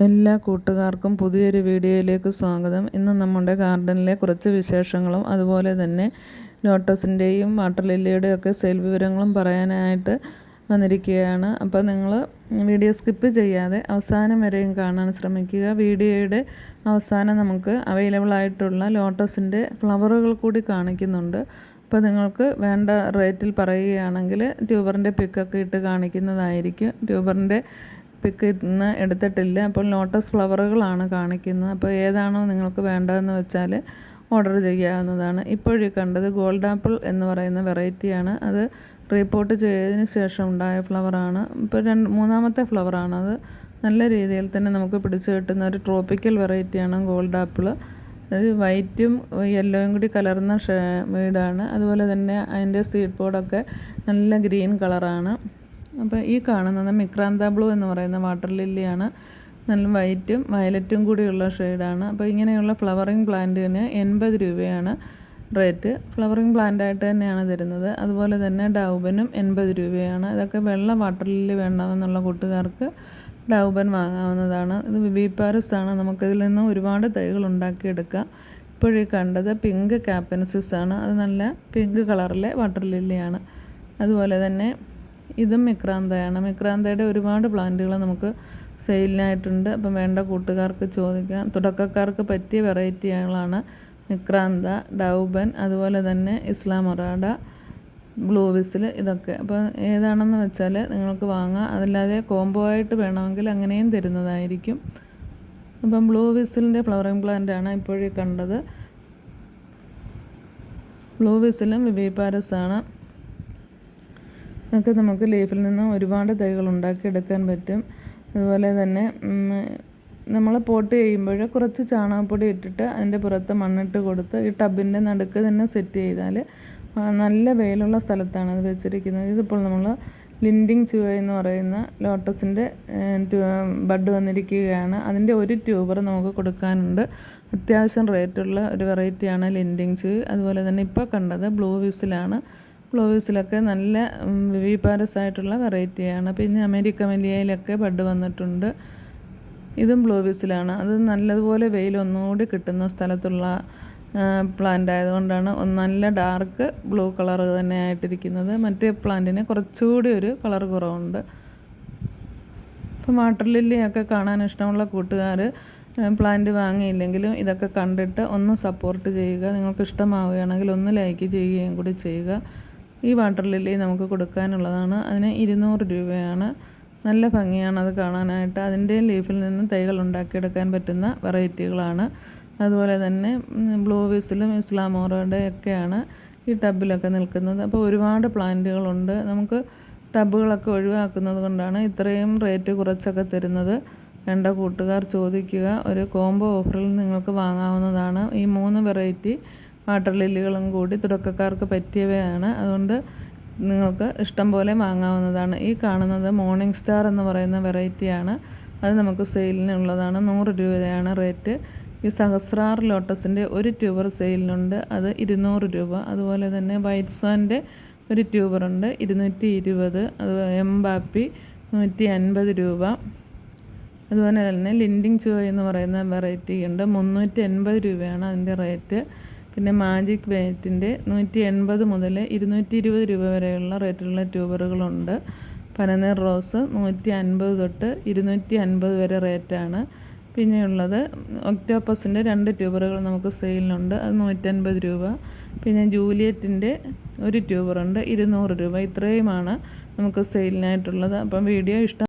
എല്ലാ കൂട്ടുകാർക്കും പുതിയൊരു വീഡിയോയിലേക്ക് സ്വാഗതം. ഇന്ന് നമ്മുടെ ഗാർഡനിലെ കുറച്ച് വിശേഷങ്ങളും അതുപോലെ തന്നെ ലോട്ടസിൻ്റെയും വാട്ടർ ലില്ലിയുടെയും ഒക്കെ സെയിൽ വിവരങ്ങളും പറയാനായിട്ട് വന്നിരിക്കുകയാണ്. അപ്പോൾ നിങ്ങൾ വീഡിയോ സ്കിപ്പ് ചെയ്യാതെ അവസാനം വരെയും കാണാൻ ശ്രമിക്കുക. വീഡിയോയുടെ അവസാനം നമുക്ക് അവൈലബിൾ ആയിട്ടുള്ള ലോട്ടസിൻ്റെ ഫ്ലവറുകൾ കൂടി കാണിക്കുന്നുണ്ട്. അപ്പോൾ നിങ്ങൾക്ക് വേണ്ട റേറ്റിൽ പറയുകയാണെങ്കിൽ ട്യൂബറിൻ്റെ പിക്കൊക്കെ ഇട്ട് കാണിക്കുന്നതായിരിക്കും. ട്യൂബറിൻ്റെ പിക്ക് ഇന്ന് എടുത്തിട്ടില്ല. അപ്പോൾ ലോട്ടസ് ഫ്ലവറുകളാണ് കാണിക്കുന്നത്. അപ്പോൾ ഏതാണോ നിങ്ങൾക്ക് വേണ്ടതെന്ന് വെച്ചാൽ ഓർഡർ ചെയ്യാവുന്നതാണ്. ഇപ്പോഴീ കണ്ടത് ഗോൾഡ് ആപ്പിൾ എന്ന് പറയുന്ന വെറൈറ്റിയാണ്. അത് റീപോർട്ട് ചെയ്തതിന് ശേഷം ഉണ്ടായ ഫ്ലവറാണ്. ഇപ്പോൾ മൂന്നാമത്തെ ഫ്ലവറാണ്. അത് നല്ല രീതിയിൽ തന്നെ നമുക്ക് പിടിച്ചു കിട്ടുന്ന ഒരു ട്രോപ്പിക്കൽ വെറൈറ്റിയാണ് ഗോൾഡ് ആപ്പിൾ. അത് വൈറ്റും യെല്ലോയും കൂടി കലർന്ന വീടാണ്. അതുപോലെ തന്നെ അതിൻ്റെ സീഡ് പോഡൊക്കെ നല്ല ഗ്രീൻ കളറാണ്. അപ്പോൾ ഈ കാണുന്നത് മിക്രാന്ത ബ്ലൂ എന്ന് പറയുന്ന വാട്ടർ ലില്ലിയാണ്. നല്ല വൈറ്റും വയലറ്റും കൂടിയുള്ള ഷെയ്ഡാണ്. അപ്പോൾ ഇങ്ങനെയുള്ള ഫ്ലവറിങ് പ്ലാന്റിന് 80 രൂപയാണ് റേറ്റ്. ഫ്ലവറിങ് പ്ലാന്റായിട്ട് തന്നെയാണ് തരുന്നത്. അതുപോലെ തന്നെ ഡൗബനും 80 രൂപയാണ്. ഇതൊക്കെ വെള്ള വാട്ടർ ലില്ലി വേണമെന്നുള്ള കൂട്ടുകാർക്ക് ഡൗബൻ വാങ്ങാവുന്നതാണ്. ഇത് വിവിപാരസ് ആണ്. നമുക്കിതിൽ നിന്ന് ഒരുപാട് തൈകൾ ഉണ്ടാക്കിയെടുക്കാം. ഇപ്പോഴീ കണ്ടത് പിങ്ക് കാപ്പൻസിസ് ആണ്. അത് നല്ല പിങ്ക് കളറിലെ വാട്ടർ ലില്ലിയാണ്. അതുപോലെ തന്നെ ഇതും മിക്രാന്തയാണ്. മിക്രാന്തയുടെ ഒരുപാട് പ്ലാന്റുകൾ നമുക്ക് സെയിലിനായിട്ടുണ്ട്. അപ്പം വേണ്ട കൂട്ടുകാർക്ക് ചോദിക്കാം. തുടക്കക്കാർക്ക് പറ്റിയ വെറൈറ്റികളാണ് മിക്രാന്ത, ഡൗബൻ, അതുപോലെ തന്നെ ഇസ്ലാമൊറാഡ, ബ്ലൂ വിസിൽ, ഇതൊക്കെ. അപ്പോൾ ഏതാണെന്ന് വെച്ചാൽ നിങ്ങൾക്ക് വാങ്ങാം. അതല്ലാതെ കോംബോ ആയിട്ട് വേണമെങ്കിൽ അങ്ങനെയും തരുന്നതായിരിക്കും. അപ്പം ബ്ലൂ വിസിലിൻ്റെ ഫ്ലവറിങ് പ്ലാന്റാണ് ഇപ്പോഴീ കണ്ടത്. ബ്ലൂ വിസിലും വിവിപാരസാണ്. ഇതൊക്കെ നമുക്ക് ലീഫിൽ നിന്ന് ഒരുപാട് തൈകൾ ഉണ്ടാക്കിയെടുക്കാൻ പറ്റും. അതുപോലെ തന്നെ നമ്മൾ പോട്ട് ചെയ്യുമ്പോൾ കുറച്ച് ചാണകപ്പൊടി ഇട്ടിട്ട് അതിൻ്റെ പുറത്ത് മണ്ണിട്ട് കൊടുത്ത് ഈ ടബിൻ്റെ നടുക്ക് തന്നെ സെറ്റ് ചെയ്താൽ നല്ല വെയിലുള്ള സ്ഥലത്താണ് അത് വെച്ചിരിക്കുന്നത്. ഇതിപ്പോൾ നമ്മൾ ലിൻഡിങ് ചുവ എന്ന് പറയുന്ന ലോട്ടസിൻ്റെ ബഡ് വന്നിരിക്കുകയാണ്. അതിൻ്റെ ഒരു ട്യൂബർ നമുക്ക് കൊടുക്കാനുണ്ട്. അത്യാവശ്യം റേറ്റുള്ള ഒരു വെറൈറ്റിയാണ് ലിൻഡിങ് ചുവ. അതുപോലെ തന്നെ ഇപ്പോൾ കണ്ടത് ബ്ലൂ വിസിലാണ്. ബ്ലൂ വിസിലൊക്കെ നല്ല വിവിപാരസ് ആയിട്ടുള്ള വെറൈറ്റിയാണ്. പിന്നെ അമേരിക്ക മല്ലിയയിലൊക്കെ ബഡ് വന്നിട്ടുണ്ട്. ഇതും ബ്ലൂ വിസിലാണ്. അത് നല്ലതുപോലെ വെയിൽ ഒന്നുകൂടി കിട്ടുന്ന സ്ഥലത്തുള്ള പ്ലാന്റ് ആയതുകൊണ്ടാണ് നല്ല ഡാർക്ക് ബ്ലൂ കളർ തന്നെ ആയിട്ടിരിക്കുന്നത്. മറ്റേ പ്ലാന്റിന് കുറച്ചുകൂടി ഒരു കളർ കുറവുണ്ട്. ഇപ്പം വാട്ടർ ലില്ലിയൊക്കെ കാണാൻ ഇഷ്ടമുള്ള കൂട്ടുകാർ പ്ലാന്റ് വാങ്ങിയില്ലെങ്കിലും ഇതൊക്കെ കണ്ടിട്ട് ഒന്ന് സപ്പോർട്ട് ചെയ്യുക. നിങ്ങൾക്ക് ഇഷ്ടമാവുകയാണെങ്കിൽ ഒന്ന് ലൈക്ക് ചെയ്യുകയും കൂടി ചെയ്യുക. ഈ വാട്ടർ ലില്ലി നമുക്ക് കൊടുക്കാനുള്ളതാണ്. അതിന് 200 രൂപയാണ്. നല്ല ഭംഗിയാണ് അത് കാണാനായിട്ട്. അതിൻ്റെ ലീഫിൽ നിന്ന് തൈകൾ ഉണ്ടാക്കിയെടുക്കാൻ പറ്റുന്ന വെറൈറ്റികളാണ്. അതുപോലെ തന്നെ ബ്ലൂ വിസിലും ഇസ്ലാമോറയുടെയൊക്കെയാണ് ഈ ടബിലൊക്കെ നിൽക്കുന്നത്. അപ്പോൾ ഒരുപാട് പ്ലാന്റുകളുണ്ട്. നമുക്ക് ടബുകളൊക്കെ ഒഴിവാക്കുന്നത് കൊണ്ടാണ് ഇത്രയും റേറ്റ് കുറച്ചൊക്കെ തരുന്നത്. വേണ്ട കൂട്ടുകാർ ചോദിക്കുക. ഒരു കോംബോ ഓഫറിൽ നിങ്ങൾക്ക് വാങ്ങാവുന്നതാണ്. ഈ 3 വെറൈറ്റി വാട്ടർ ലില്ലികളും കൂടി തുടക്കക്കാർക്ക് പറ്റിയവയാണ്. അതുകൊണ്ട് നിങ്ങൾക്ക് ഇഷ്ടം പോലെ വാങ്ങാവുന്നതാണ്. ഈ കാണുന്നത് മോർണിംഗ് സ്റ്റാർ എന്ന് പറയുന്ന വെറൈറ്റിയാണ്. അത് നമുക്ക് സെയിലിനുള്ളതാണ്. 100 രൂപയാണ് റേറ്റ്. ഈ സഹസ്രാർ ലോട്ടസിൻ്റെ ഒരു ട്യൂബർ സെയിലിനുണ്ട്. അത് 200 രൂപ. അതുപോലെ തന്നെ വൈറ്റ് സാൻ്റെ ഒരു ട്യൂബറുണ്ട് 220. അത് എംബാപ്പി 150 രൂപ. അതുപോലെ തന്നെ ലിൻഡിങ് ചുവ എന്ന് പറയുന്ന വെറൈറ്റി ഉണ്ട്. 380 രൂപയാണ് അതിൻ്റെ റേറ്റ്. പിന്നെ മാജിക് വെയ്റ്റിൻ്റെ 180 മുതൽ 220 രൂപ വരെയുള്ള റേറ്റിലുള്ള ട്യൂബറുകളുണ്ട്. പനനീർ റോസ് 150 തൊട്ട് 250 വരെ റേറ്റാണ്. പിന്നെയുള്ളത് ഒക്ടോപ്പസിൻ്റെ 2 ട്യൂബറുകൾ നമുക്ക് സെയിലിനുണ്ട്. അത് 150 രൂപ. പിന്നെ ജൂലിയറ്റിൻ്റെ ഒരു ട്യൂബറുണ്ട് 200 രൂപ. ഇത്രയുമാണ് നമുക്ക് സെയിലിനായിട്ടുള്ളത്. അപ്പം വീഡിയോ